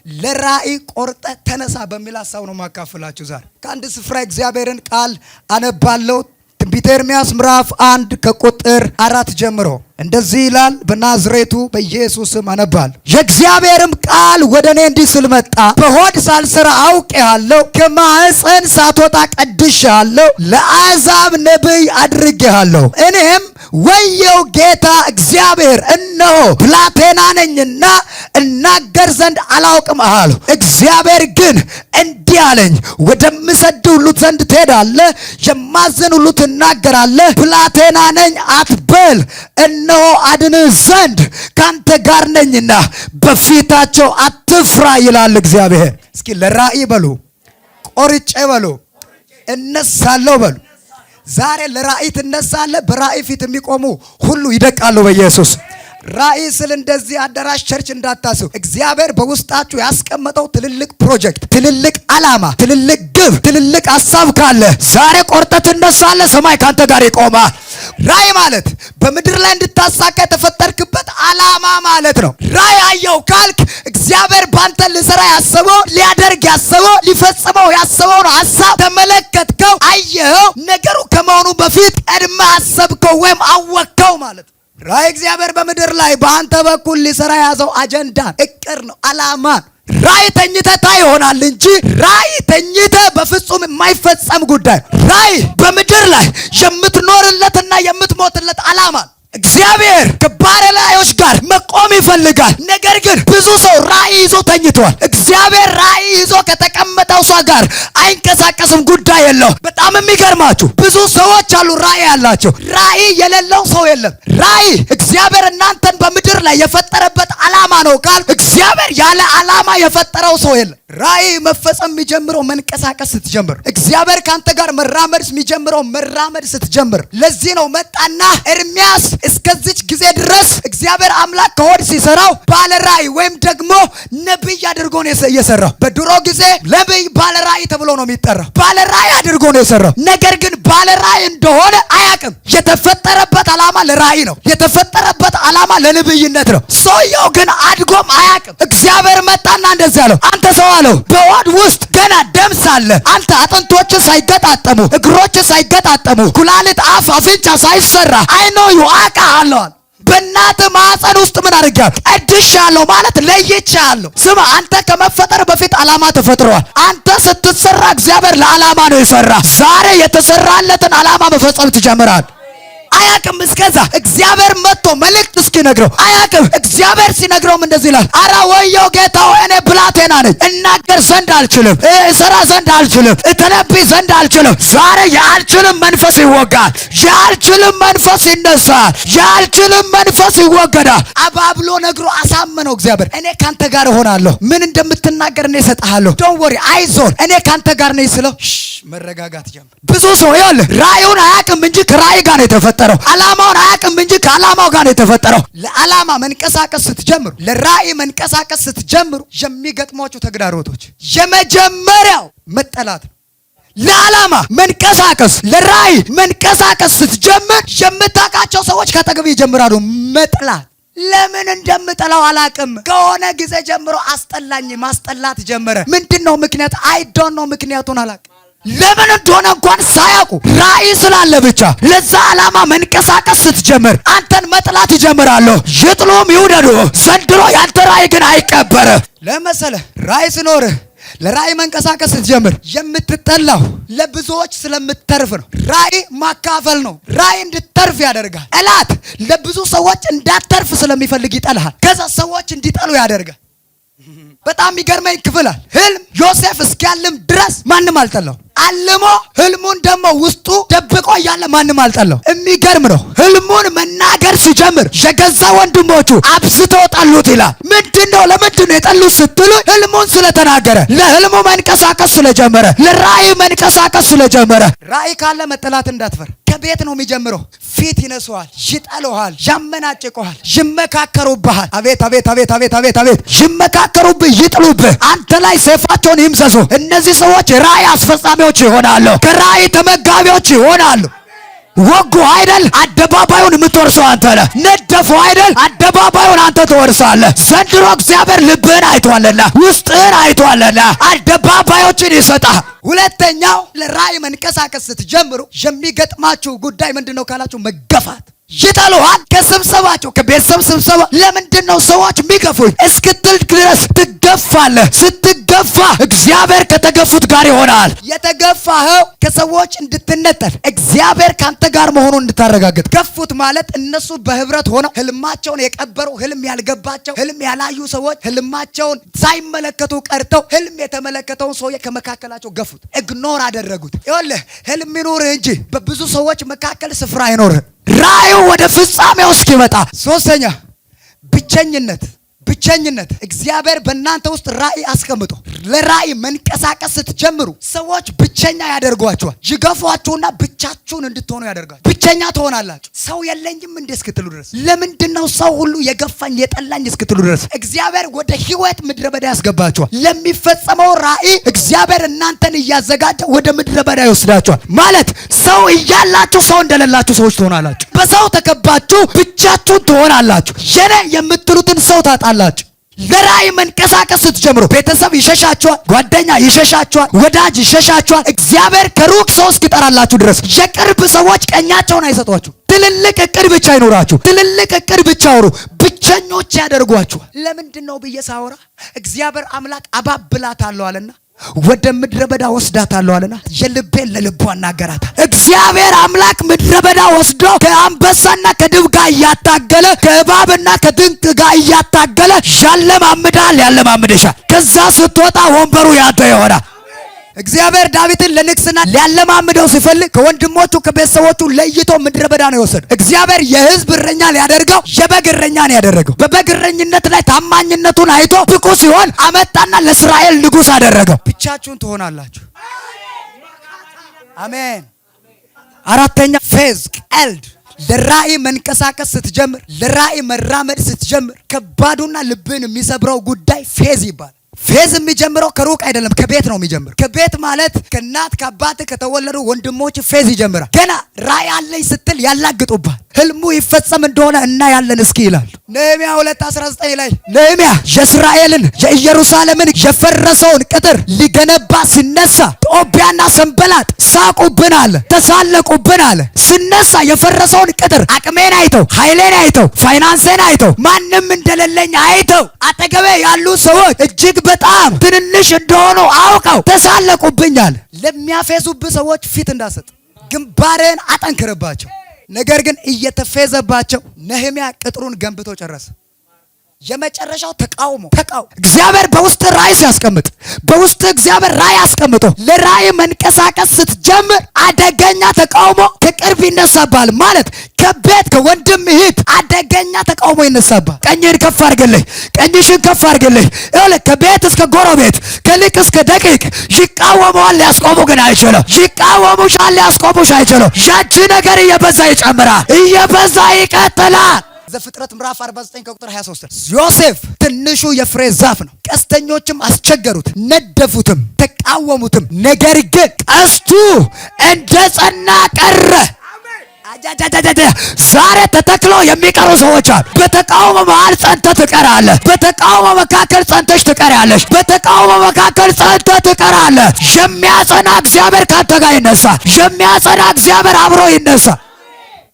ለራእይ ቆርጠ ተነሳ በሚል ሐሳብ ነው ማካፈላችሁ ዛሬ። ከአንድ ስፍራ እግዚአብሔርን ቃል አነባለሁ። ትንቢተ ኤርምያስ ምዕራፍ 1 ከቁጥር 4 ጀምሮ እንደዚህ ይላል። በናዝሬቱ በኢየሱስ ስም አነባለሁ። የእግዚአብሔርም ቃል ወደ እኔ እንዲህ ሲል መጣ። በሆድ ሳልሰራ አውቄሃለሁ፣ ከማኅፀን ሳትወጣ ቀድሼሃለሁ፣ ለአሕዛብ ነቢይ አድርጌሃለሁ። እኔም ወየው ጌታ እግዚአብሔር፣ እነሆ ብላቴና ነኝና እናገር ዘንድ አላውቅም አልሁ። እግዚአብሔር ግን እንዲህ አለኝ፣ ወደምሰድህ ሁሉ ዘንድ ትሄዳለህ፣ የማዝን ሁሉ ትናገራለህ። ብላቴና ነኝ አትበል፣ እነሆ አድንህ ዘንድ ካንተ ጋር ነኝና በፊታቸው አትፍራ ይላል እግዚአብሔር። እስኪ ለራእይ በሉ፣ ቆርጬ በሉ፣ እነሳለሁ በሉ። ዛሬ ለራእይ ትነሳለህ። በራእይ ፊት የሚቆሙ ሁሉ ይደቃሉ በኢየሱስ። ራእይ ስል እንደዚህ አዳራሽ ቸርች እንዳታስቡ። እግዚአብሔር በውስጣችሁ ያስቀመጠው ትልልቅ ፕሮጀክት፣ ትልልቅ ዓላማ፣ ትልልቅ ግብ፣ ትልልቅ ሐሳብ ካለ ዛሬ ቆርጠህ ትነሳለህ። ሰማይ ካንተ ጋር ይቆማል። ራእይ ማለት በምድር ላይ እንድታሳካ የተፈጠርክበት ዓላማ ማለት ነው። ራእይ አየው ካልክ እግዚአብሔር ባንተ ሊሰራ ያሰበው፣ ሊያደርግ ያሰበው፣ ሊፈጽመው ያሰበውን ሐሳብ ተመለከትከው፣ አየኸው። ነገሩ ከመሆኑ በፊት ቀድመህ አሰብከው ወይም አወቅከው ማለት ነው። ራእይ እግዚአብሔር በምድር ላይ በአንተ በኩል ሊሰራ ያዘው አጀንዳ፣ እቅድ ነው፣ ዓላማ። ራእይ ተኝተህ ታይ ይሆናል እንጂ ራእይ ተኝተህ በፍጹም የማይፈጸም ጉዳይ። ራእይ በምድር ላይ የምትኖርለትና የምትሞትለት ዓላማ። እግዚአብሔር ከባሪያዎች ጋር መቆም ይፈልጋል። ነገር ግን ብዙ ሰው ራእይ ይዞ ተኝቷል። እግዚአብሔር ራእይ ይዞ ከተቀመጠው ሰው ጋር አይንቀሳቀስም፣ ጉዳይ የለው። በጣም የሚገርማችሁ ብዙ ሰዎች አሉ ራእይ ያላቸው፣ ራእይ የሌለው ሰው የለም። ራእይ እግዚአብሔር እናንተን በምድር ላይ የፈጠረበት ዓላማ ነው ካል እግዚአብሔር ያለ ዓላማ የፈጠረው ሰው የለም። ራእይ መፈጸም የሚጀምረው መንቀሳቀስ ስትጀምር፣ እግዚአብሔር ካንተ ጋር መራመድ የሚጀምረው መራመድ ስትጀምር። ለዚህ ነው መጣና ኤርምያስ እስከዚች ጊዜ ድረስ እግዚአብሔር አምላክ ከሆድ ሲሰራው ባለ ራእይ ወይም ደግሞ ነብይ አድርጎ ነው የሰራው። በድሮ ጊዜ ነብይ ባለ ራእይ ተብሎ ነው የሚጠራው። ባለ ራእይ አድርጎ ነው የሰራው። ነገር ግን ባለ ራእይ እንደሆነ አያውቅም። የተፈጠረበት ዓላማ ለራእይ ነው። የተፈጠረበት ዓላማ ለነብይነት ነው። ሰውየው ግን አድጎም አያውቅም። እግዚአብሔር መጣና እንደዚህ አለው፣ አንተ ሰው አለው፣ በሆድ ውስጥ ገና ደም ሳለ አንተ አጥንቶች ሳይገጣጠሙ፣ እግሮች ሳይገጣጠሙ፣ ኩላሊት፣ አፍ፣ አፍንጫ ሳይሰራ አይኖ አውቃለሁ። በእናትህ ማህፀን ውስጥ ምን አድርጌያለሁ? ቀድሼሃለሁ ማለት ለይቼሃለሁ። ስማ፣ አንተ ከመፈጠር በፊት ዓላማ ተፈጥሯል። አንተ ስትሰራ እግዚአብሔር ለዓላማ ነው የሰራ። ዛሬ የተሰራለትን ዓላማ መፈጸም ትጀምራለህ። አያውቅም። እስከዛ እግዚአብሔር መጥቶ መልእክት እስኪነግረው አያውቅም። እግዚአብሔር ሲነግረውም እንደዚህ ይላል፣ አረ ወየው ጌታ ሆይ፣ እኔ ብላቴና ነኝ፣ እናገር ዘንድ አልችልም፣ እሰራ ዘንድ አልችልም፣ እተነብይ ዘንድ አልችልም። ዛሬ የአልችልም መንፈስ ይወጋል፣ የአልችልም መንፈስ ይነሳል፣ የአልችልም መንፈስ ይወገዳል። አባብሎ ነግሮ አሳመነው እግዚአብሔር። እኔ ካንተ ጋር እሆናለሁ፣ ምን እንደምትናገር እኔ እሰጥሃለሁ፣ ዶንት ወሪ፣ አይዞን፣ እኔ ካንተ ጋር ነኝ ስለው መረጋጋት ጀመረ። ብዙ ሰው ይኸውልህ ራእዩን አያውቅም እንጂ ከራእይ ጋር ነው የተፈጠረው። ዓላማውን አያውቅም እንጂ ከዓላማው ጋር ነው የተፈጠረው። ለዓላማ መንቀሳቀስ ስትጀምሩ፣ ለራእይ መንቀሳቀስ ስትጀምሩ የሚገጥሟችሁ ተግዳሮቶች የመጀመሪያው መጠላት ነው። ለዓላማ መንቀሳቀስ፣ ለራእይ መንቀሳቀስ ስትጀምር የምታውቃቸው ሰዎች ከአጠገብ ይጀምራሉ መጥላት። ለምን እንደምጠላው አላውቅም። ከሆነ ጊዜ ጀምሮ አስጠላኝ፣ ማስጠላት ጀመረ። ምንድነው ምክንያት? አይ ዶንት ኖ፣ ምክንያቱን አላውቅም። ለምን እንደሆነ እንኳን ሳያውቁ ራእይ ስላለ ብቻ ለዛ ዓላማ መንቀሳቀስ ስትጀምር አንተን መጥላት ይጀምራሉ። ይጥሉም ይውደዱ፣ ዘንድሮ ያንተ ራእይ ግን አይቀበርም። ለመሰለህ ራእይ ሲኖርህ ለራእይ መንቀሳቀስ ስትጀምር የምትጠላው ለብዙዎች ስለምትተርፍ ነው። ራእይ ማካፈል ነው። ራእይ እንድትተርፍ ያደርጋል። ጠላት ለብዙ ሰዎች እንዳትተርፍ ስለሚፈልግ ይጠልሃል። ከዛ ሰዎች እንዲጠሉ ያደርጋል። በጣም የሚገርመኝ ክፍል አለ። ህልም ዮሴፍ እስኪያልም ድረስ ማንም አልጠላው። አልሞ ህልሙን ደግሞ ውስጡ ደብቆ እያለ ማንም አልጠላው። የሚገርም ነው። ህልሙን መናገር ሲጀምር የገዛ ወንድሞቹ አብዝተው ጠሉት ይላል። ምንድነው? ለምንድነው የጠሉት ስትሉ ህልሙን ስለተናገረ፣ ለህልሙ መንቀሳቀስ ስለጀመረ፣ ለራእይ መንቀሳቀስ ስለጀመረ። ራእይ ካለ መጠላት እንዳትፈር። ከቤት ነው የሚጀምረው። ፊት ይነሱሃል፣ ይጠሉሃል፣ ያመናጭቁሃል፣ ይመካከሩብሃል። አቤት አቤት አቤት አቤት አቤት አቤት! ይመካከሩብህ፣ ይጥሉብህ፣ አንተ ላይ ሰይፋቸውን ይምዘዙ። እነዚህ ሰዎች ራእይ አስፈጻሚዎች ይሆናሉ፣ ከራእይ ተመጋቢዎች ይሆናሉ። ወጉ አይደል? አደባባዩን የምትወርሰው አንተ ነህ። ነደፉ አይደል? አደባባዩን አንተ ትወርሳለህ። ዘንድሮ እግዚአብሔር ልብህን አይቷልና ውስጥህን አይቷልና አደባባዮችን ይሰጣል። ሁለተኛው ለራእይ መንቀሳቀስ ስትጀምሩ የሚገጥማችሁ ጉዳይ ምንድነው ካላችሁ መገፋት ይጠሉሃል። ከስብሰባቸው ከቤተሰብ ስብሰባ ለምንድን ነው ሰዎች የሚገፉኝ እስክትል ድረስ ትገፋለህ። ስትገፋ እግዚአብሔር ከተገፉት ጋር ይሆናል። የተገፋኸው ከሰዎች እንድትነጠል እግዚአብሔር ካንተ ጋር መሆኑን እንድታረጋግጥ። ገፉት ማለት እነሱ በህብረት ሆነው ህልማቸውን የቀበሩ ህልም ያልገባቸው ህልም ያላዩ ሰዎች ህልማቸውን ሳይመለከቱ ቀርተው ህልም የተመለከተውን ሰውዬ ከመካከላቸው ገፉት፣ ኢግኖር አደረጉት። ይኸውልህ ህልም ይኑርህ እንጂ በብዙ ሰዎች መካከል ስፍራ አይኖርህ ራእዩ ወደ ፍጻሜው እስኪመጣ። ሶስተኛ ብቸኝነት። እግዚአብሔር በእናንተ ውስጥ ራእይ አስቀምጦ ለራእይ መንቀሳቀስ ስትጀምሩ ሰዎች ብቸኛ ያደርጓቸዋል። ይገፏችሁና ብቻችሁን እንድትሆኑ ያደርጋል። ብቸኛ ትሆናላችሁ። ሰው የለኝም እንዴ እስክትሉ ድረስ፣ ለምንድነው ሰው ሁሉ የገፋኝ የጠላኝ እስክትሉ ድረስ እግዚአብሔር ወደ ህይወት ምድረ በዳ ያስገባችኋል። ለሚፈጸመው ራእይ እግዚአብሔር እናንተን እያዘጋጀ ወደ ምድረ በዳ ይወስዳችኋል። ማለት ሰው እያላችሁ ሰው እንደሌላችሁ ሰዎች ትሆናላችሁ። በሰው ተከባችሁ ብቻችሁን ትሆናላችሁ። የኔ የምትሉትን ሰው ታጣላችሁ። ለራእይ መንቀሳቀስ ስትጀምሩ ቤተሰብ ይሸሻችኋል፣ ጓደኛ ይሸሻችኋል፣ ወዳጅ ይሸሻችኋል። እግዚአብሔር ከሩቅ ሰው እስኪጠራላችሁ ድረስ የቅርብ ሰዎች ቀኛቸውን አይሰጧችሁ። ትልልቅ እቅድ ብቻ አይኖራችሁ። ትልልቅ እቅድ ብቻ አውሩ። ብቸኞች ያደርጓችኋል። ለምንድን ነው ብዬ ሳወራ እግዚአብሔር አምላክ አባብላታለሁ አለና ወደ ምድረ በዳ ወስዳታለሁ አለና የልቤን ለልቧ አናገራታል። እግዚአብሔር አምላክ ምድረ በዳ ወስዶ ከአንበሳና ከድብ ጋር እያታገለ ከእባብና ከድንቅ ጋር እያታገለ ያለማምድሻል። ከዛ ስትወጣ ወንበሩ ያንተ ይሆናል። እግዚአብሔር ዳዊትን ለንግስና ሊያለማምደው ሲፈልግ ከወንድሞቹ ከቤተሰቦቹ ለይቶ ምድረ በዳ ነው የወሰደው። እግዚአብሔር የሕዝብ እረኛ ሊያደርገው የበግ እረኛ ነው ያደረገው። በበግ እረኝነት ላይ ታማኝነቱን አይቶ ብቁ ሲሆን አመጣና ለእስራኤል ንጉሥ አደረገው። ብቻችሁን ትሆናላችሁ። አሜን። አራተኛ ፌዝ ቀልድ። ለራእይ መንቀሳቀስ ስትጀምር፣ ለራእይ መራመድ ስትጀምር ከባዱና ልብን የሚሰብረው ጉዳይ ፌዝ ይባላል። ፌዝ የሚጀምረው ከሩቅ አይደለም፣ ከቤት ነው የሚጀምረው። ከቤት ማለት ከእናት ከአባት ከተወለዱ ወንድሞች ፌዝ ይጀምራል። ገና ራእይ አለኝ ስትል ያላግጡባል። ህልሙ ይፈጸም እንደሆነ እናያለን እስኪ ይላሉ። ነህምያ 2:19 ላይ ነህምያ የእስራኤልን የኢየሩሳሌምን የፈረሰውን ቅጥር ሊገነባ ሲነሳ ጦቢያና ሰንበላጥ ሳቁብን አለ፣ ተሳለቁብን አለ። ሲነሳ የፈረሰውን ቅጥር አቅሜን አይተው፣ ኃይሌን አይተው፣ ፋይናንሴን አይተው፣ ማንም እንደሌለኝ አይተው አጠገቤ ያሉ ሰዎች እጅግ በጣም ትንንሽ እንደሆኑ አውቀው ተሳለቁብኛል። ለሚያፌዙብህ ሰዎች ፊት እንዳሰጥ ግንባርን አጠንክርባቸው። ነገር ግን እየተፌዘባቸው ነህምያ ቅጥሩን ገንብቶ ጨረሰ። የመጨረሻው ተቃውሞ እግዚአብሔር በውስጥ ራእይ ሲያስቀምጥ፣ በውስጥ እግዚአብሔር ራእይ አስቀምጦ ለራእይ መንቀሳቀስ ስትጀምር አደገኛ ተቃውሞ ከቅርብ ይነሳባል። ማለት ከቤት ከወንድም እህት አደገኛ ተቃውሞ ይነሳባል። ቀኝህን ከፍ አድርግልኝ፣ ቀኝሽን ከፍ አድርግልኝ። ይኸውልህ ከቤት እስከ ጎረቤት ከሊቅ እስከ ደቂቅ ይቃወመዋል፣ ሊያስቆሙ ግን አይችልም። ይቃወሙሻል፣ ሊያስቆሙሽ አይችልም። ያቺ ነገር እየበዛ ይጨምራል፣ እየበዛ ይቀጥላል። ዘፍጥረት ምዕራፍ 49 ከቁጥር 23 ዮሴፍ ትንሹ የፍሬ ዛፍ ነው። ቀስተኞችም አስቸገሩት፣ ነደፉትም፣ ተቃወሙትም። ነገር ግን ቀስቱ እንደ ጸና ቀረ። ዛሬ ተተክለው የሚቀሩ ሰዎች አሉ። በተቃውሞ መሃል ጸንተህ ትቀራለህ። በተቃውሞ መካከል ጸንተሽ ትቀራለሽ። በተቃውሞ መካከል ጸንተህ ትቀራለህ። የሚያጸና እግዚአብሔር ካንተ ጋር ይነሳ። የሚያጸና እግዚአብሔር አብሮ ይነሳ።